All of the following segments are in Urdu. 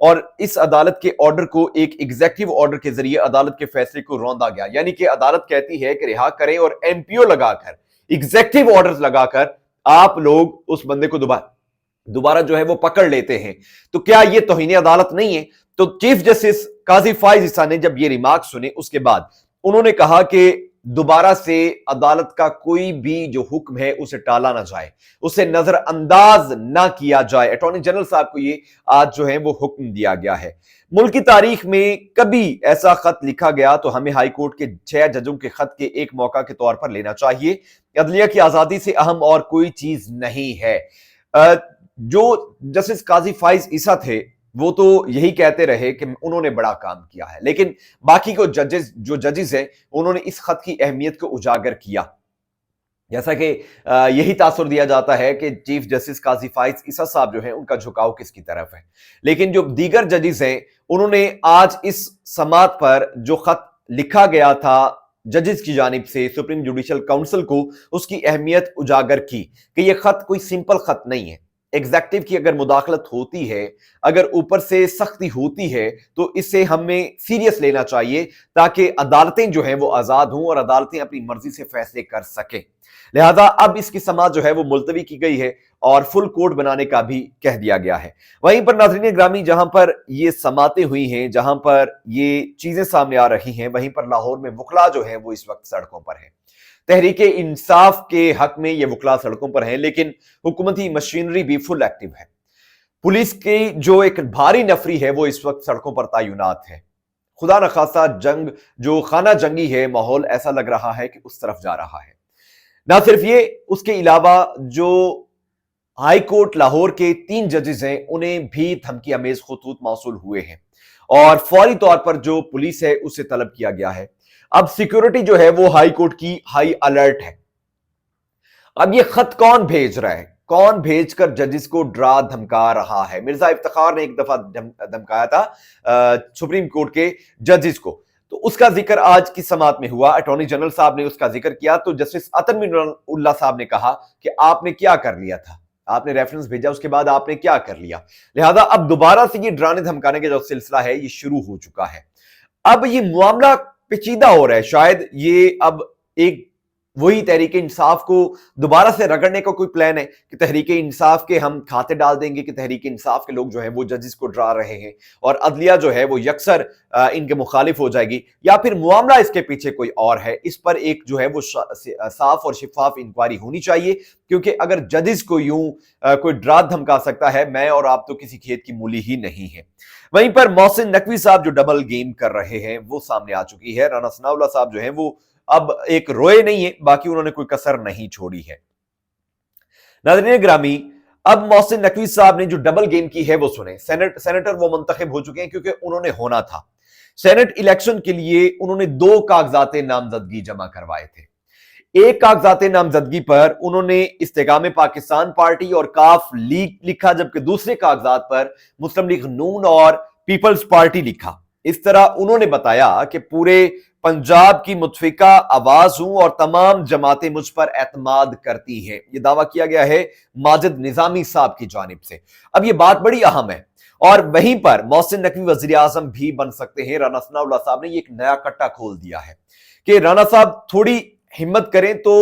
اور اس عدالت کے آرڈر کو ایک ایگزیکٹو آرڈر کے ذریعے عدالت کے فیصلے کو روندا گیا، یعنی کہ عدالت کہتی ہے کہ رہا کریں اور ایم پی او لگا کر، ایگزیکٹو آرڈرز لگا کر آپ لوگ اس بندے کو دوبارہ جو ہے وہ پکڑ لیتے ہیں۔ تو کیا یہ توہین عدالت نہیں ہے؟ تو چیف جسٹس قاضی فائز عیسیٰ نے جب یہ ریمارک سنے اس کے بعد انہوں نے کہا کہ دوبارہ سے عدالت کا کوئی بھی جو حکم ہے اسے ٹالا نہ جائے، اسے نظر انداز نہ کیا جائے۔ اٹارنی جنرل صاحب کو یہ آج جو ہے وہ حکم دیا گیا ہے۔ ملک کی تاریخ میں کبھی ایسا خط لکھا گیا تو ہمیں ہائی کورٹ کے 6 ججوں کے خط کے ایک موقع کے طور پر لینا چاہیے۔ عدلیہ کی آزادی سے اہم اور کوئی چیز نہیں ہے۔ جو جسٹس قاضی فائز عیسیٰ تھے وہ تو یہی کہتے رہے کہ انہوں نے بڑا کام کیا ہے، لیکن باقی کو ججز ہیں انہوں نے اس خط کی اہمیت کو اجاگر کیا، جیسا کہ یہی تاثر دیا جاتا ہے کہ چیف جسٹس قاضی فائز عیسیٰ صاحب جو ہیں ان کا جھکاؤ کس کی طرف ہے، لیکن جو دیگر ججز ہیں انہوں نے آج اس سماعت پر جو خط لکھا گیا تھا ججز کی جانب سے سپریم جوڈیشل کونسل کو، اس کی اہمیت اجاگر کی کہ یہ خط کوئی سمپل خط نہیں ہے۔ ایگزیکٹو کی اگر مداخلت ہوتی ہے، اگر اوپر سے سختی ہوتی ہے تو اسے ہمیں سیریس لینا چاہیے تاکہ عدالتیں جو ہیں وہ آزاد ہوں اور عدالتیں اپنی مرضی سے فیصلے کر سکیں۔ لہذا اب اس کی سماعت جو ہے وہ ملتوی کی گئی ہے اور فل کورٹ بنانے کا بھی کہہ دیا گیا ہے۔ وہیں پر ناظرین گرامی، جہاں پر یہ سماعتیں ہوئی ہیں، جہاں پر یہ چیزیں سامنے آ رہی ہیں، وہیں پر لاہور میں وکلاء جو ہیں وہ اس وقت سڑکوں پر ہیں۔ تحریک انصاف کے حق میں یہ وکلاء سڑکوں پر ہیں، لیکن حکومتی مشینری بھی فل ایکٹیو ہے۔ پولیس کی جو ایک بھاری نفری ہے وہ اس وقت سڑکوں پر تعینات ہے۔ خدا نخواستہ جنگ جو خانہ جنگی ہے، ماحول ایسا لگ رہا ہے کہ اس طرف جا رہا ہے۔ نہ صرف یہ، اس کے علاوہ جو ہائی کورٹ لاہور کے 3 ججز ہیں انہیں بھی دھمکی امیز خطوط موصول ہوئے ہیں اور فوری طور پر جو پولیس ہے اسے طلب کیا گیا ہے۔ اب سیکیورٹی جو ہے وہ ہائی کورٹ کی ہائی الرٹ ہے۔ اب یہ خط کون بھیج رہا ہے؟ کون بھیج کر ججز کو ڈرا دھمکا رہا ہے؟ مرزا افتخار نے ایک دفعہ دھمکایا تھا سپریم کورٹ کے ججز کو، تو اس کا ذکر آج کی سماعت میں ہوا۔ اٹارنی جنرل صاحب نے اس کا ذکر کیا تو جسٹس عطر من اللہ صاحب نے کہا کہ آپ نے کیا کر لیا تھا، آپ نے ریفرنس بھیجا، اس کے بعد آپ نے کیا کر لیا؟ لہذا اب دوبارہ سے یہ ڈرانے دھمکانے کا جو سلسلہ ہے یہ شروع ہو چکا ہے۔ اب یہ معاملہ پیچیدہ ہو رہا ہے، شاید یہ اب ایک وہی تحریک انصاف کو دوبارہ سے رگڑنے کا کوئی پلان ہے کہ تحریک انصاف کے ہم کھاتے ڈال دیں گے کہ تحریک انصاف کے لوگ جو ہیں وہ ججز کو ڈرا رہے ہیں اور عدلیہ جو ہے وہ یکسر ان کے مخالف ہو جائے گی، یا پھر معاملہ اس کے پیچھے کوئی اور ہے۔ اس پر ایک جو ہے وہ صاف اور شفاف انکوائری ہونی چاہیے، کیونکہ اگر ججز کو یوں کوئی ڈرا دھمکا سکتا ہے، میں اور آپ تو کسی کھیت کی مولی ہی نہیں ہے۔ وہیں پر محسن نقوی صاحب جو ڈبل گیم کر رہے ہیں وہ سامنے آ چکی ہے۔ رانا ثناء اللہ صاحب جو ہیں وہ اب ایک روئے نہیں ہے، باقی انہوں نے کوئی کسر نہیں چھوڑی ہے۔ ناظرین گرامی، اب محسن نقوی صاحب نے جو ڈبل گیم کی ہے وہ سنیں۔ سینیٹر وہ منتخب ہو چکے ہیں کیونکہ انہوں نے ہونا تھا۔ سینٹ الیکشن کے لیے انہوں نے 2 کاغذات نامزدگی جمع کروائے تھے۔ ایک کاغذات نامزدگی پر انہوں نے استحکام پاکستان پارٹی اور کاف لیگ لکھا، جبکہ دوسرے کاغذات پر مسلم لیگ نون اور پیپلز پارٹی لکھا۔ اس طرح انہوں نے بتایا کہ پورے پنجاب کی متفقہ آواز ہوں اور تمام جماعتیں مجھ پر اعتماد کرتی ہیں، یہ دعویٰ کیا گیا ہے ماجد نظامی صاحب کی جانب سے۔ اب یہ بات بڑی اہم ہے، اور وہیں پر محسن نقوی وزیر اعظم بھی بن سکتے ہیں۔ رانا ثناء اللہ صاحب نے یہ ایک نیا کٹا کھول دیا ہے کہ رانا صاحب تھوڑی ہمت کریں تو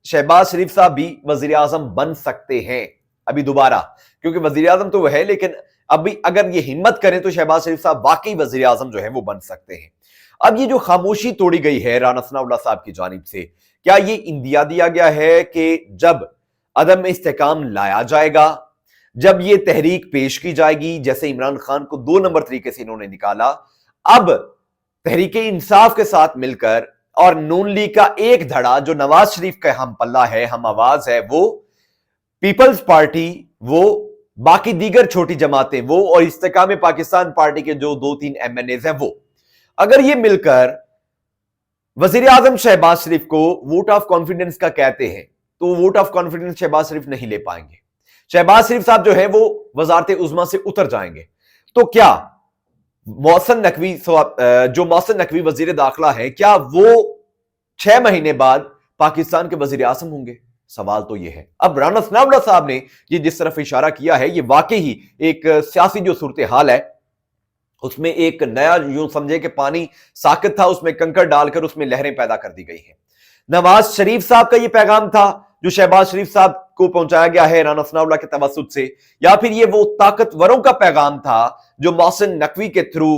شہباز شریف صاحب بھی وزیر اعظم بن سکتے ہیں ابھی دوبارہ، کیونکہ وزیر اعظم تو وہ ہے، لیکن ابھی اگر یہ ہمت کریں تو شہباز شریف صاحب واقعی وزیر اعظم جو ہے وہ بن سکتے ہیں۔ اب یہ جو خاموشی توڑی گئی ہے رانا ثناء اللہ صاحب کی جانب سے، کیا یہ اندیا دیا گیا ہے کہ جب عدم استحکام لایا جائے گا، جب یہ تحریک پیش کی جائے گی، جیسے عمران خان کو 2 نمبر طریقے سے انہوں نے نکالا، اب تحریک انصاف کے ساتھ مل کر اور نون لیگ کا ایک دھڑا جو نواز شریف کا ہم پلہ ہے، ہم آواز ہے، وہ پیپلز پارٹی، وہ باقی دیگر چھوٹی جماعتیں، وہ اور استحکام پاکستان پارٹی کے جو 2-3 MNAs ہیں، وہ اگر یہ مل کر وزیر اعظم شہباز شریف کو ووٹ آف کانفیڈنس کا کہتے ہیں تو ووٹ آف کانفیڈنس شہباز شریف نہیں لے پائیں گے۔ شہباز شریف صاحب جو ہے وہ وزارت عظمیٰ سے اتر جائیں گے۔ تو کیا محسن نقوی وزیر داخلہ ہے، کیا وہ 6 مہینے بعد پاکستان کے وزیر اعظم ہوں گے؟ سوال تو یہ ہے۔ اب رانا ثناء اللہ صاحب نے یہ جس طرف اشارہ کیا ہے، یہ واقعی ایک سیاسی جو صورتحال ہے اس میں ایک نیا یوں سمجھے کہ پانی ساکت تھا، اس میں کنکر ڈال کر اس میں لہریں پیدا کر دی گئی ہیں۔ نواز شریف صاحب کا یہ پیغام تھا جو شہباز شریف صاحب کو پہنچایا گیا ہے رانا ثناء اللہ کے توسط سے، یا پھر یہ وہ طاقتوروں کا پیغام تھا جو محسن نقوی کے تھرو،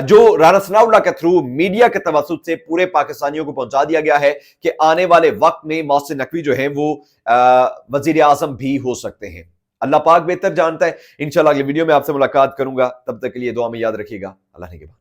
جو رانا ثناء اللہ کے تھرو میڈیا کے توسط سے پورے پاکستانیوں کو پہنچا دیا گیا ہے کہ آنے والے وقت میں محسن نقوی جو ہیں وہ وزیر اعظم بھی ہو سکتے ہیں۔ اللہ پاک بہتر جانتا ہے۔ انشاءاللہ اگلی ویڈیو میں آپ سے ملاقات کروں گا، تب تک کے لیے دعا میں یاد رکھیے گا۔ اللہ نے کے بعد